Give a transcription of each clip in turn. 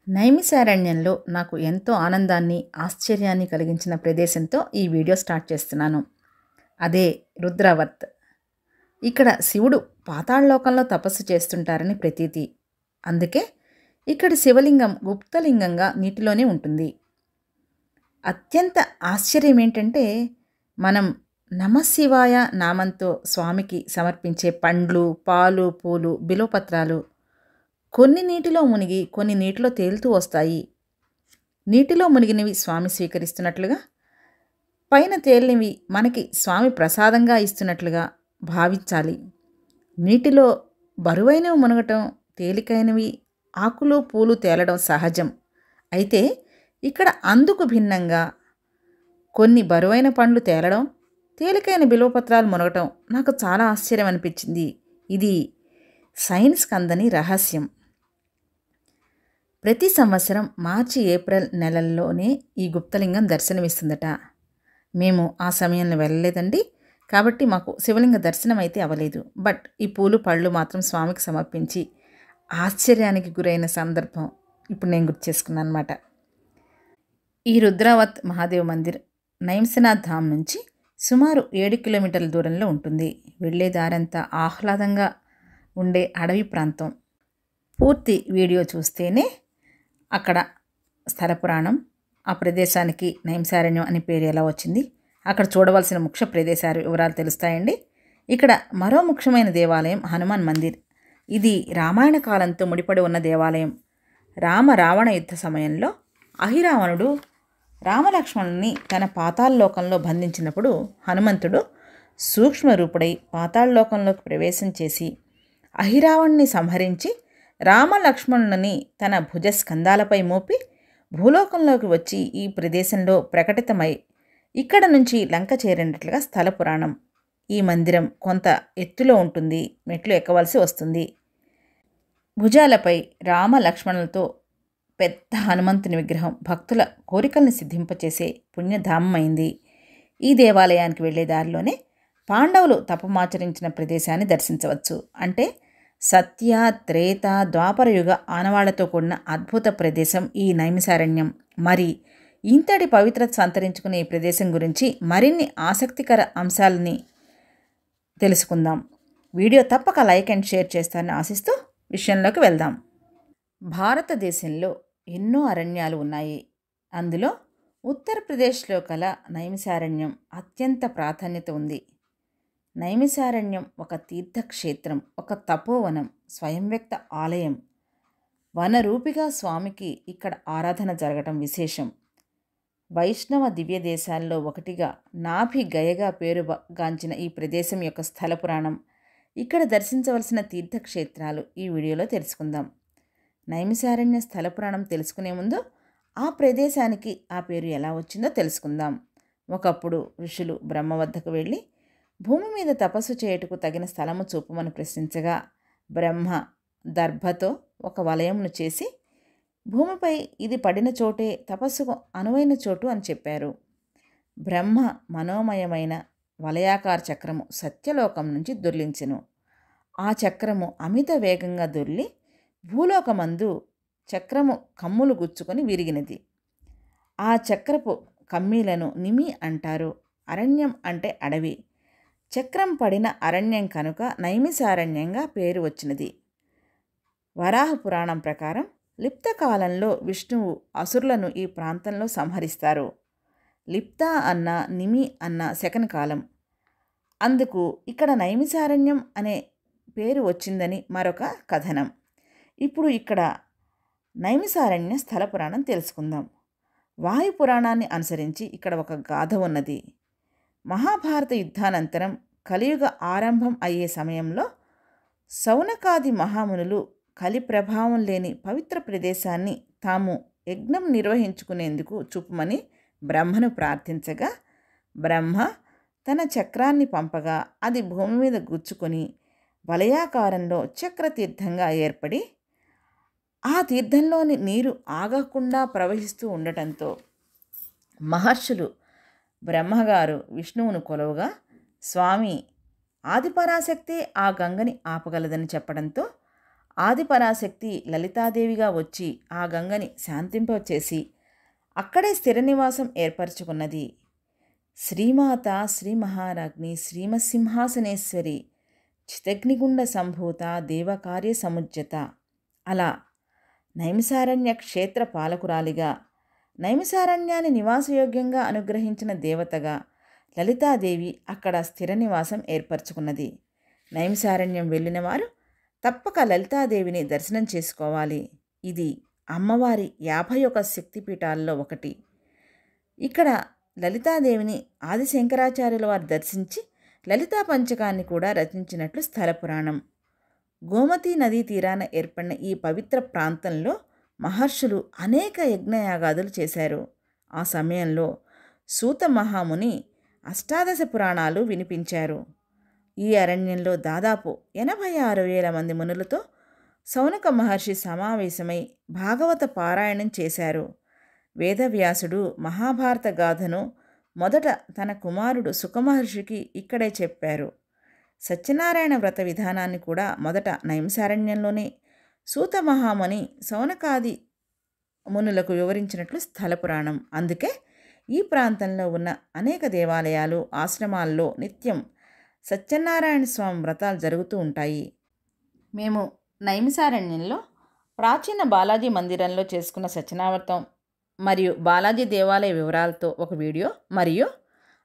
నైమిసారణ్యంలో నాకు ఎంతో ఆనందాన్ని, ఆశ్చర్యాన్ని కలిగించిన ప్రదేశంతో ఈ వీడియో స్టార్ట్ చేస్తున్నాను. అదే రుద్రావత్. ఇక్కడ శివుడు పాతాళలోకంలో తపస్సు చేస్తుంటారని ప్రతీతి. అందుకే ఇక్కడి శివలింగం గుప్తలింగంగా నీటిలోనే ఉంటుంది. అత్యంత ఆశ్చర్యం ఏంటంటే, మనం నమశివాయ నామంతో స్వామికి సమర్పించే పండ్లు, పాలు, పూలు, బిల్వపత్రాలు కొన్ని నీటిలో మునిగి కొన్ని నీటిలో తేలుతూ వస్తాయి. నీటిలో మునిగినవి స్వామి స్వీకరిస్తున్నట్లుగా, పైన తేలినవి మనకి స్వామి ప్రసాదంగా ఇస్తున్నట్లుగా భావించాలి. నీటిలో బరువైనవి మునగటం, తేలికైనవి ఆకులు పూలు తేలడం సహజం. అయితే ఇక్కడ అందుకు భిన్నంగా కొన్ని బరువైన పండ్లు తేలడం, తేలికైన బిల్వపత్రాలు మునగటం నాకు చాలా ఆశ్చర్యం అనిపించింది. ఇది సైన్స్ కందని రహస్యం. ప్రతి సంవత్సరం మార్చి, ఏప్రిల్ నెలల్లోనే ఈ గుప్తలింగం దర్శనమిస్తుందట. మేము ఆ సమయంలో వెళ్ళలేదండి, కాబట్టి మాకు శివలింగ దర్శనం అయితే అవ్వలేదు. బట్ ఈ పూలు పళ్ళు మాత్రం స్వామికి సమర్పించి ఆశ్చర్యానికి గురైన సందర్భం ఇప్పుడు నేను గుర్తు చేసుకున్నాను అనమాట. ఈ రుద్రావత్ మహాదేవ్ మందిర్ నైమిషారణ్ ధామ్ నుంచి సుమారు 7 కిలోమీటర్ల దూరంలో ఉంటుంది. వెళ్ళే దారంతా ఆహ్లాదంగా ఉండే అడవి ప్రాంతం. పూర్తి వీడియో చూస్తేనే అక్కడ స్థల పురాణం, ఆ ప్రదేశానికి నైమిసారణ్యం అనే పేరు ఎలా వచ్చింది, అక్కడ చూడవలసిన ముఖ్య ప్రదేశాలు వివరాలు తెలుస్తాయండి. ఇక్కడ మరో ముఖ్యమైన దేవాలయం హనుమాన్ మందిర్. ఇది రామాయణ కాలంతో ముడిపడి ఉన్న దేవాలయం. రావణ యుద్ధ సమయంలో అహిరావణుడు రామలక్ష్మణుని తన పాతాళలోకంలో బంధించినప్పుడు హనుమంతుడు సూక్ష్మరూపుడై పాతాళలోకంలోకి ప్రవేశం చేసి అహిరావణుని సంహరించి రామలక్ష్మణుని తన భుజస్కంధాలపై మోపి భూలోకంలోకి వచ్చి ఈ ప్రదేశంలో ప్రకటితమై ఇక్కడ నుంచి లంక చేరినట్లుగా స్థల పురాణం. ఈ మందిరం కొంత ఎత్తులో ఉంటుంది, మెట్లు ఎక్కవలసి వస్తుంది. భుజాలపై రామ లక్ష్మణులతో పెద్ద హనుమంతుని విగ్రహం భక్తుల కోరికల్ని సిద్ధింపచేసే పుణ్యధామమైంది. ఈ దేవాలయానికి వెళ్లే దారిలోనే పాండవులు తపమాచరించిన ప్రదేశాన్ని దర్శించవచ్చు. అంటే సత్య, త్రేత, ద్వాపరయుగ ఆనవాళ్లతో కూడిన అద్భుత ప్రదేశం ఈ నైమిసారణ్యం. మరి ఇంతటి పవిత్రత సంతరించుకునే ఈ ప్రదేశం గురించి మరిన్ని ఆసక్తికర అంశాలని తెలుసుకుందాం. వీడియో తప్పక లైక్ అండ్ షేర్ చేస్తారని ఆశిస్తూ విషయంలోకి వెళ్దాం. భారతదేశంలో ఎన్నో అరణ్యాలు ఉన్నాయి. అందులో ఉత్తరప్రదేశ్లో కల నైమిసారణ్యం అత్యంత ప్రాధాన్యత ఉంది. నైమిసారణ్యం ఒక తీర్థక్షేత్రం, ఒక తపోవనం, స్వయం వ్యక్త ఆలయం. వనరూపిగా స్వామికి ఇక్కడ ఆరాధన జరగటం విశేషం. వైష్ణవ దివ్య దేశాల్లో ఒకటిగా నాభి గయగా పేరుగాంచిన ఈ ప్రదేశం యొక్క స్థల పురాణం, ఇక్కడ దర్శించవలసిన తీర్థక్షేత్రాలు ఈ వీడియోలో తెలుసుకుందాం. నైమిసారణ్య స్థల పురాణం తెలుసుకునే ముందు ఆ ప్రదేశానికి ఆ పేరు ఎలా వచ్చిందో తెలుసుకుందాం. ఒకప్పుడు ఋషులు బ్రహ్మ వద్దకు వెళ్ళి భూమి మీద తపస్సు చేయుటకు తగిన స్థలము చూపమని ప్రశ్నించగా బ్రహ్మ దర్భతో ఒక వలయంను చేసి భూమిపై ఇది పడిన చోటే తపస్సుకు అనువైన చోటు అని చెప్పారు. బ్రహ్మ మనోమయమైన వలయాకార చక్రము సత్యలోకం నుంచి దొర్లించెను. ఆ చక్రము అమిత వేగంగా దొర్లి భూలోకమందు చక్రము కమ్ములు గుచ్చుకొని విరిగినది. ఆ చక్రపు కమ్మీలను నిమి అంటారు. అరణ్యం అంటే అడవి. చక్రం పడిన అరణ్యం కనుక నైమిసారణ్యంగా పేరు వచ్చినది. వరాహ పురాణం ప్రకారం లిప్త కాలంలో విష్ణువు అసురులను ఈ ప్రాంతంలో సంహరిస్తారు. లిప్త అన్న నిమి అన్న శకన కాలం. అందుకు ఇక్కడ నైమిసారణ్యం అనే పేరు వచ్చిందని మరొక కథనం. ఇప్పుడు ఇక్కడ నైమిసారణ్య స్థల పురాణం తెలుసుకుందాం. వాయు పురాణాన్ని అనుసరించి ఇక్కడ ఒక గాథ ఉన్నది. మహాభారత యుద్ధానంతరం కలియుగ ఆరంభం అయ్యే సమయంలో శౌనకాది మహామునులు కలి ప్రభావం లేని పవిత్ర ప్రదేశాన్ని తాము యజ్ఞం నిర్వహించుకునేందుకు చూపమని బ్రహ్మను ప్రార్థించగా బ్రహ్మ తన చక్రాన్ని పంపగా అది భూమి మీద గుచ్చుకొని వలయాకారంలో చక్రతీర్థంగా ఏర్పడి ఆ తీర్థంలోని నీరు ఆగకుండా ప్రవహిస్తూ ఉండటంతో మహర్షులు బ్రహ్మగారు విష్ణువును కొలవగా స్వామి ఆదిపరాశక్తే ఆ గంగని ఆపగలదని చెప్పడంతో ఆదిపరాశక్తి లలితాదేవిగా వచ్చి ఆ గంగని శాంతింపచేసి అక్కడే స్థిర నివాసం ఏర్పరచుకున్నది. శ్రీమాత శ్రీ మహారాజ్ఞి శ్రీమసింహాసనేశ్వరి చితగ్నిగుండ సంభూత దేవకార్య సముజ్జత. అలా నైమిసారణ్య క్షేత్ర పాలకురాలిగా, నైమిసారణ్యాన్ని నివాసయోగ్యంగా అనుగ్రహించిన దేవతగా లలితాదేవి అక్కడ స్థిర నివాసం ఏర్పరచుకున్నది. నైమిసారణ్యం వెళ్ళిన వారు తప్పక లలితాదేవిని దర్శనం చేసుకోవాలి. ఇది అమ్మవారి 51 శక్తిపీఠాల్లో ఒకటి. ఇక్కడ లలితాదేవిని ఆది శంకరాచార్యుల వారు దర్శించి లలితా పంచకాన్ని కూడా రచించినట్లు స్థల పురాణం. గోమతీ నదీ తీరాన ఏర్పడిన ఈ పవిత్ర ప్రాంతంలో మహర్షులు అనేక యజ్ఞయాగాదులు చేశారు. ఆ సమయంలో సూత మహాముని అష్టాదశ పురాణాలు వినిపించారు. ఈ అరణ్యంలో దాదాపు 86,000 మంది మునులతో సౌనక మహర్షి సమావేశమై భాగవత పారాయణం చేశారు. వేదవ్యాసుడు మహాభారత గాథను మొదట తన కుమారుడు సుఖమహర్షికి ఇక్కడే చెప్పారు. సత్యనారాయణ వ్రత విధానాన్ని కూడా మొదట నైమిసారణ్యంలోనే సూత మహాముని సౌనకాది మునులకు వివరించినట్లు స్థల పురాణం. అందుకే ఈ ప్రాంతంలో ఉన్న అనేక దేవాలయాలు, ఆశ్రమాల్లో నిత్యం సత్యనారాయణ స్వామి వ్రతాలు జరుగుతూ ఉంటాయి. మేము నైమిసారణ్యంలో ప్రాచీన బాలాజీ మందిరంలో చేసుకున్న సత్యనావ్రతం మరియు బాలాజీ దేవాలయ వివరాలతో ఒక వీడియో, మరియు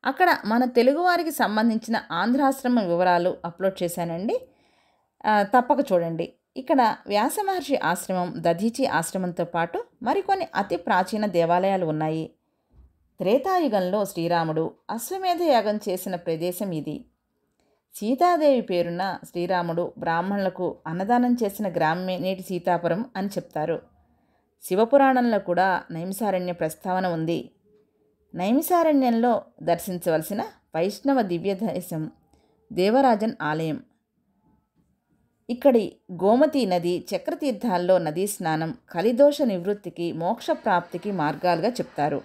అక్కడ మన తెలుగువారికి సంబంధించిన ఆంధ్రాశ్రమం వివరాలు అప్లోడ్ చేశానండి. తప్పక చూడండి. ఇక్కడ వ్యాస మహర్షి ఆశ్రమం, దధీచి ఆశ్రమంతో పాటు మరికొన్ని అతి ప్రాచీన దేవాలయాలు ఉన్నాయి. త్రేతాయుగంలో శ్రీరాముడు అశ్వమేధ యాగం చేసిన ప్రదేశం ఇది. సీతాదేవి పేరున శ్రీరాముడు బ్రాహ్మణులకు అన్నదానం చేసిన గ్రామమే నేటి సీతాపురం అని చెప్తారు. శివపురాణంలో కూడా నైమిసారణ్య ప్రస్తావన ఉంది. నైమిసారణ్యంలో దర్శించవలసిన వైష్ణవ దివ్యదేశం దేవరాజన్ ఆలయం. ఇక్కడి గోమతీ నది, చక్రతీర్థాల్లో నదీ స్నానం కలిదోష నివృత్తికి, మోక్ష ప్రాప్తికి మార్గాలుగా చెప్తారు.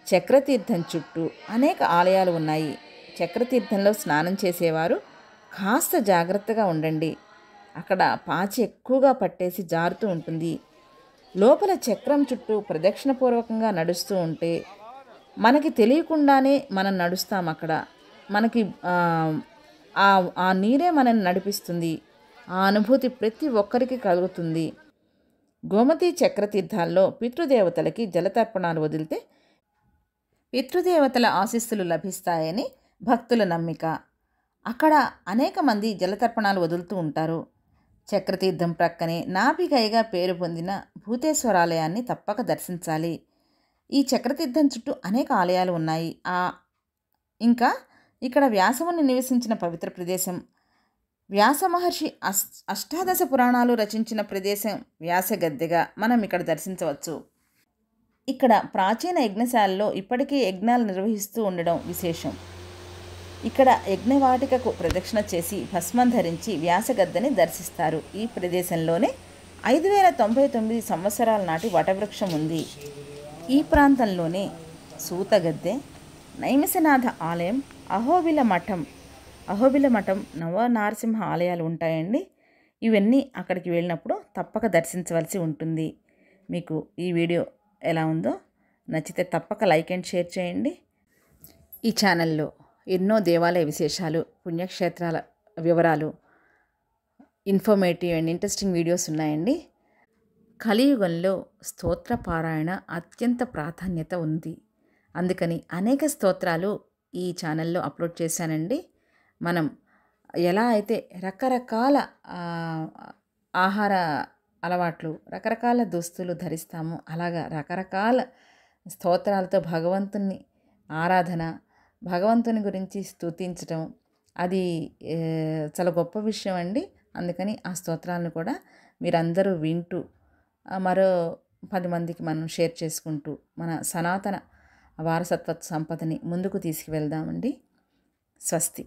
చక్రతీర్థం చుట్టూ అనేక ఆలయాలు ఉన్నాయి. చక్రతీర్థంలో స్నానం చేసేవారు కాస్త జాగ్రత్తగా ఉండండి. అక్కడ పాచి ఎక్కువగా పట్టేసి జారుతూ ఉంటుంది. లోపల చక్రం చుట్టూ ప్రదక్షిణపూర్వకంగా నడుస్తూ ఉంటే మనకి తెలియకుండానే మనం నడుస్తాం. అక్కడ మనకి ఆ నీరే మనల్ని నడిపిస్తుంది. ఆ అనుభూతి ప్రతి ఒక్కరికి కలుగుతుంది. గోమతీ చక్రతీర్థాల్లో పితృదేవతలకి జలతర్పణాలు వదిలితే పితృదేవతల ఆశీస్సులు లభిస్తాయని భక్తుల నమ్మిక. అక్కడ అనేక మంది జలతర్పణాలు వదులుతూ ఉంటారు. చక్రతీర్థం ప్రక్కనే నాభిగైగా పేరు పొందిన భూతేశ్వరాలయాన్ని తప్పక దర్శించాలి. ఈ చక్రతీర్థం చుట్టూ అనేక ఆలయాలు ఉన్నాయి. ఇంకా ఇక్కడ వ్యాసముని నివసించిన పవిత్ర ప్రదేశం, వ్యాస మహర్షి అష్టాదశ పురాణాలు రచించిన ప్రదేశం వ్యాసగద్దెగా మనం ఇక్కడ దర్శించవచ్చు. ఇక్కడ ప్రాచీన యజ్ఞశాలలో ఇప్పటికీ యజ్ఞాలు నిర్వహిస్తూ ఉండడం విశేషం. ఇక్కడ యజ్ఞవాటికకు ప్రదక్షిణ చేసి భస్మం ధరించి వ్యాసగద్దెని దర్శిస్తారు. ఈ ప్రదేశంలోనే 5099 సంవత్సరాల నాటి వటవృక్షం ఉంది. ఈ ప్రాంతంలోనే సూతగద్దె, నైమిషనాథ ఆలయం, అహోబిల మఠం, నవనారసింహ ఆలయాలు ఉంటాయండి. ఇవన్నీ అక్కడికి వెళ్ళినప్పుడు తప్పక దర్శించవలసి ఉంటుంది. మీకు ఈ వీడియో ఎలా ఉందో నచ్చితే తప్పక లైక్ అండ్ షేర్ చేయండి. ఈ ఛానల్లో ఎన్నో దేవాలయ విశేషాలు, పుణ్యక్షేత్రాల వివరాలు, ఇన్ఫర్మేటివ్ అండ్ ఇంట్రెస్టింగ్ వీడియోస్ ఉన్నాయండి. కలియుగంలో స్తోత్ర పారాయణ అత్యంత ప్రాధాన్యత ఉంది. అందుకని అనేక స్తోత్రాలు ఈ ఛానల్లో అప్లోడ్ చేశానండి. మనం ఎలా అయితే రకరకాల ఆహార అలవాట్లు, రకరకాల దుస్తులు ధరిస్తాము, అలాగా రకరకాల స్తోత్రాలతో భగవంతుని ఆరాధన, భగవంతుని గురించి స్తుతించడం అది చాలా గొప్ప విషయం అండి. అందుకని ఆ స్తోత్రాలను కూడా మీరందరూ వింటూ మరో 10 మందికి మనం షేర్ చేసుకుంటూ మన సనాతన వారసత్వ సంపదని ముందుకు తీసుకువెళ్దామండి. స్వస్తి.